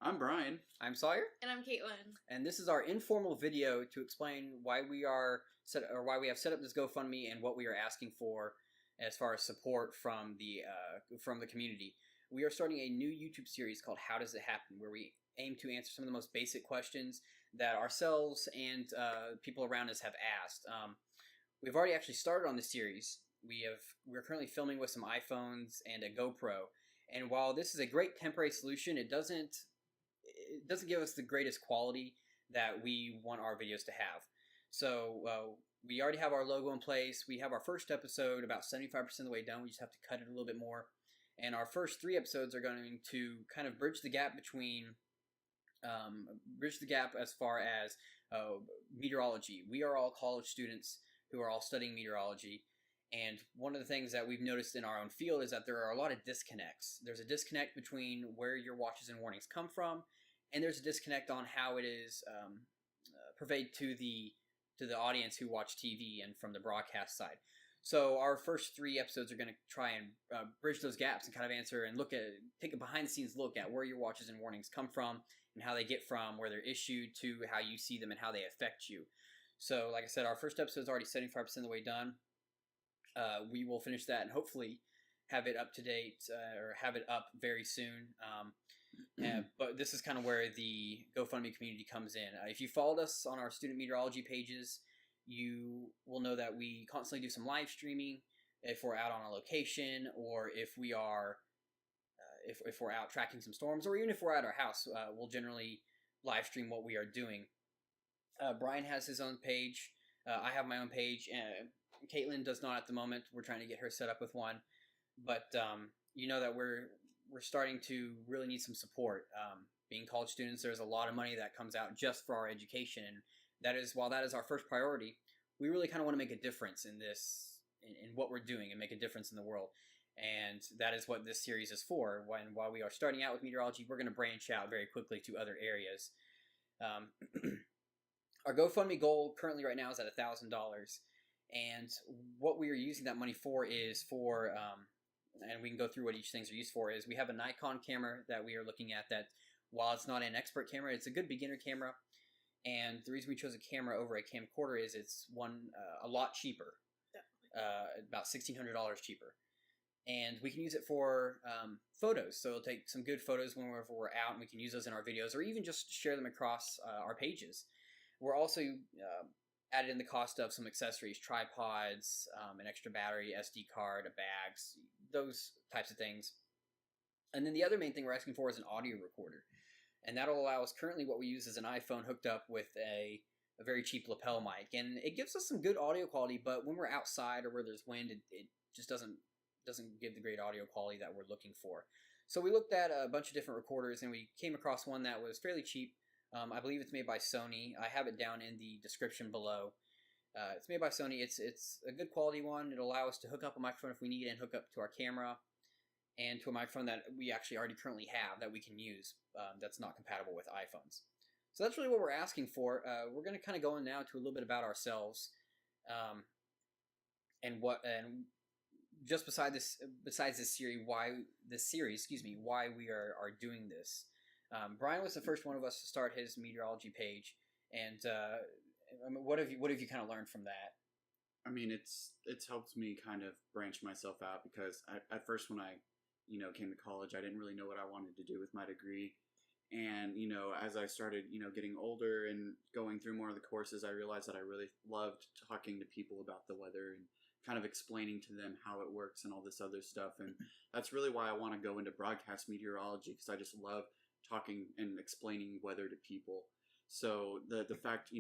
I'm Brian. I'm Sawyer. And I'm Caitlin. And this is our informal video to explain why we have set up this GoFundMe and what we are asking for as far as support from the community. We are starting a new YouTube series called How Does It Happen, where we aim to answer some of the most basic questions that ourselves and people around us have asked. We've already actually started on this series. We're currently filming with some iPhones and a GoPro. And while this is a great temporary solution, it doesn't give us the greatest quality that we want our videos to have. So we already have our logo in place. We have our first episode about 75% of the way done. We just have to cut it a little bit more. And our first 3 episodes are going to kind of bridge the gap as far as meteorology. We are all college students who are all studying meteorology. And one of the things that we've noticed in our own field is that there are a lot of disconnects. There's a disconnect between where your watches and warnings come from, and there's a disconnect on how it is purveyed to the audience who watch TV and from the broadcast side. So our first 3 episodes are going to try and bridge those gaps and kind of answer and take a behind-the-scenes look at where your watches and warnings come from and how they get from where they're issued to how you see them and how they affect you. So like I said, our first episode is already 75% of the way done. We will finish that and hopefully have it up to date or have it up very soon. But this is kind of where the GoFundMe community comes in. If you followed us on our student meteorology pages, you will know that we constantly do some live streaming if we're out on a location, or if we are if we're out tracking some storms, or even if we're at our house, we'll generally live stream what we are doing. Brian has his own page. I have my own page. Caitlin does not at the moment. We're trying to get her set up with one, but you know that we're starting to really need some support. Being college students, there's a lot of money that comes out just for our education, and while that is our first priority, we really kind of want to make a difference in what we're doing and make a difference in the world. And that is what this series is for. While we are starting out with meteorology, we're going to branch out very quickly to other areas. Our GoFundMe goal currently right now is at $1,000. And what we are using that money for is and we can go through what each things are used for, is we have a Nikon camera that we are looking at that, while it's not an expert camera, it's a good beginner camera. And the reason we chose a camera over a camcorder is it's a lot cheaper, about $1,600 cheaper. And we can use it for photos. So it'll take some good photos whenever we're out, and we can use those in our videos, or even just share them across our pages. We're also added in the cost of some accessories, tripods, an extra battery, SD card, bags, those types of things. And then the other main thing we're asking for is an audio recorder. And that'll allow us, currently what we use is an iPhone hooked up with a very cheap lapel mic. And it gives us some good audio quality, but when we're outside or where there's wind, it just doesn't give the great audio quality that we're looking for. So we looked at a bunch of different recorders, and we came across one that was fairly cheap. I believe it's made by Sony. I have it down in the description below. It's made by Sony. It's a good quality one. It'll allow us to hook up a microphone if we need, and hook up to our camera and to a microphone that we actually already currently have that we can use that's not compatible with iPhones. So that's really what we're asking for. We're going to kind of go in now to a little bit about ourselves and just besides this series, why we are doing this. Brian was the first one of us to start his meteorology page, and what have you kind of learned from that? I mean, it's helped me kind of branch myself out, because at first when I came to college, I didn't really know what I wanted to do with my degree. And as I started getting older and going through more of the courses, I realized that I really loved talking to people about the weather and kind of explaining to them how it works and all this other stuff. And that's really why I want to go into broadcast meteorology, because I just love talking and explaining weather to people. So the fact,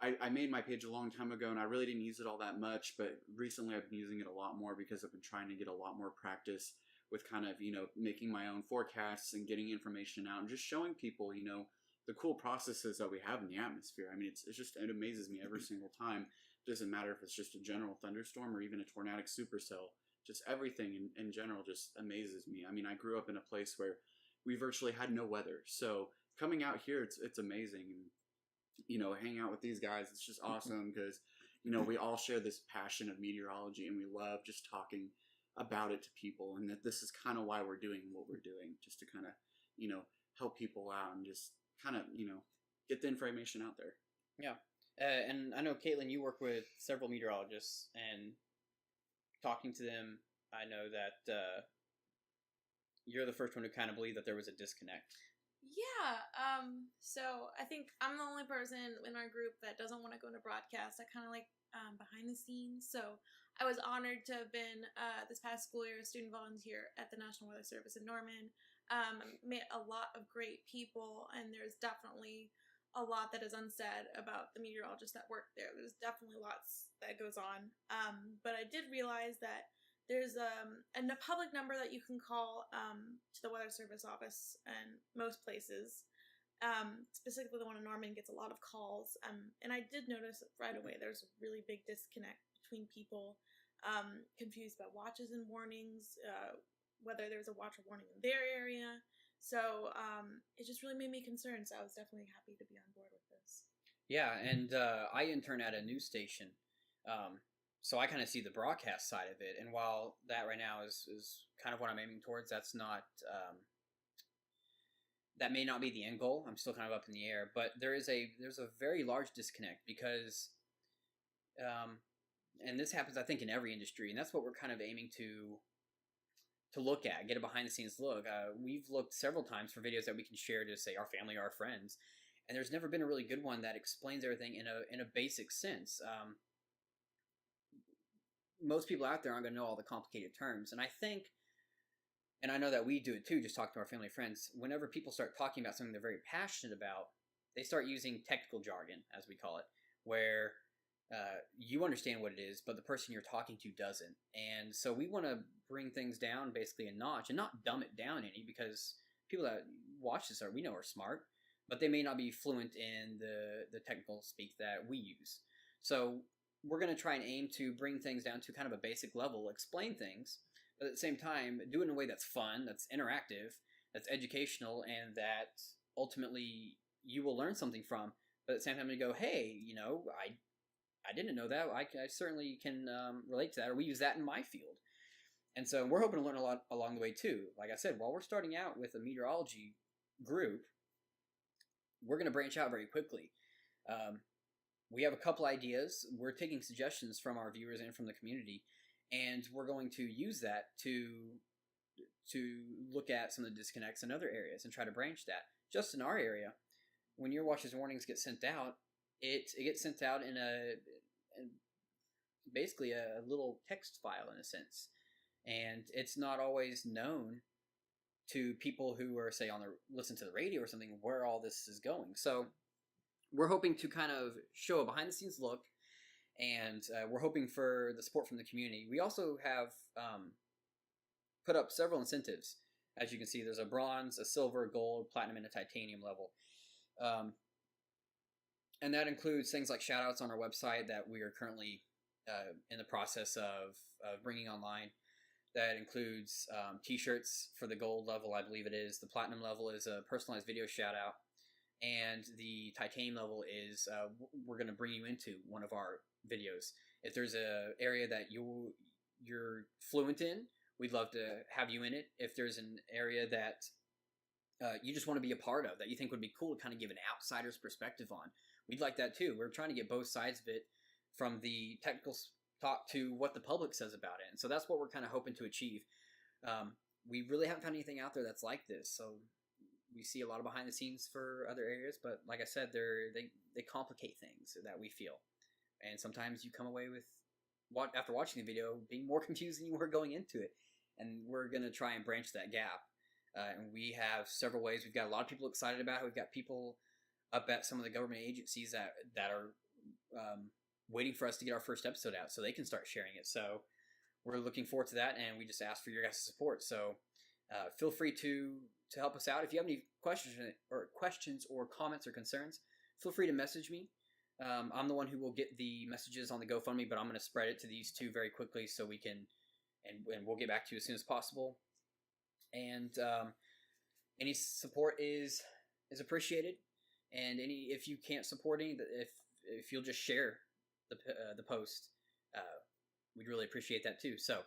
I made my page a long time ago, and I really didn't use it all that much, but recently I've been using it a lot more, because I've been trying to get a lot more practice with kind of, making my own forecasts and getting information out and just showing people, the cool processes that we have in the atmosphere. I mean, it amazes me every single time. It doesn't matter if it's just a general thunderstorm or even a tornadic supercell. Just everything in general just amazes me. I mean, I grew up in a place where we virtually had no weather. So coming out here, it's amazing. And, hanging out with these guys, it's just awesome, because, we all share this passion of meteorology, and we love just talking about it to people, and that this is kind of why we're doing what we're doing, just to kind of, help people out and just kind of, get the information out there. Yeah. And I know, Caitlin, you work with several meteorologists, and talking to them, I know that you're the first one to kind of believe that there was a disconnect. Yeah. So I think I'm the only person in our group that doesn't want to go into broadcast. I kind of like behind the scenes. So I was honored to have been this past school year a student volunteer at the National Weather Service in Norman. Met a lot of great people, and there's definitely a lot that is unsaid about the meteorologists that work there. There's definitely lots that goes on. But I did realize that there's a public number that you can call to the Weather Service office in most places. Specifically the one in Norman gets a lot of calls. And I did notice right away there's a really big disconnect between people confused about watches and warnings, whether there's a watch or warning in their area. So it just really made me concerned. So I was definitely happy to be on board with this. Yeah, and I intern at a news station. So I kind of see the broadcast side of it. And while that right now is kind of what I'm aiming towards, that's not, that may not be the end goal. I'm still kind of up in the air. But there's a very large disconnect because, and this happens, I think, in every industry. And that's what we're kind of aiming to look at, get a behind-the-scenes look. We've looked several times for videos that we can share to, say, our family or our friends. And there's never been a really good one that explains everything in a basic sense. Most people out there aren't going to know all the complicated terms. And I think, and I know that we do it too, just talk to our family and friends, whenever people start talking about something they're very passionate about, they start using technical jargon, as we call it, where you understand what it is, but the person you're talking to doesn't. And so we want to bring things down basically a notch and not dumb it down any, because people that watch this we know are smart, but they may not be fluent in the technical speak that we use. So we're going to try and aim to bring things down to kind of a basic level, explain things, but at the same time, do it in a way that's fun, that's interactive, that's educational, and that ultimately you will learn something from. But at the same time, you go, hey, I didn't know that. I certainly can relate to that, or we use that in my field. And so we're hoping to learn a lot along the way too. Like I said, while we're starting out with a meteorology group, we're going to branch out very quickly. We have a couple ideas. We're taking suggestions from our viewers and from the community, and we're going to use that to look at some of the disconnects in other areas and try to branch that. Just in our area, when your watches and warnings get sent out, it gets sent out in basically a little text file in a sense, and it's not always known to people who are, say, listen to the radio or something, where all this is going. So we're hoping to kind of show a behind-the-scenes look, and we're hoping for the support from the community. We also have put up several incentives. As you can see, there's a bronze, a silver, gold, platinum, and a titanium level. And that includes things like shout-outs on our website that we are currently in the process of bringing online. That includes t-shirts for the gold level, I believe it is. The platinum level is a personalized video shout-out. And the titanium level is we're going to bring you into one of our videos. If there's an area that you're fluent in, we'd love to have you in it. If there's an area that you just want to be a part of, that you think would be cool to kind of give an outsider's perspective on, we'd like that too. We're trying to get both sides of it, from the technical talk to what the public says about it. And so that's what we're kind of hoping to achieve. We really haven't found anything out there that's like this. So we see a lot of behind the scenes for other areas, but like I said, they complicate things that we feel. And sometimes you come away with, after watching the video, being more confused than you were going into it. And we're going to try and branch that gap. And we have several ways. We've got a lot of people excited about it. We've got people up at some of the government agencies that are waiting for us to get our first episode out so they can start sharing it. So we're looking forward to that, and we just ask for your guys' support. So feel free to help us out. If you have any questions or comments or concerns, feel free to message me. I'm the one who will get the messages on the GoFundMe, but I'm going to spread it to these two very quickly so we can, and we'll get back to you as soon as possible. And any support is appreciated. And if you can't support any, if you'll just share the post, we'd really appreciate that too. So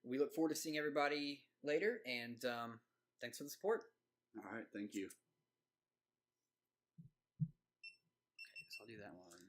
we look forward to seeing everybody later, and thanks for the support. All right, thank you. Okay, so I'll do that one.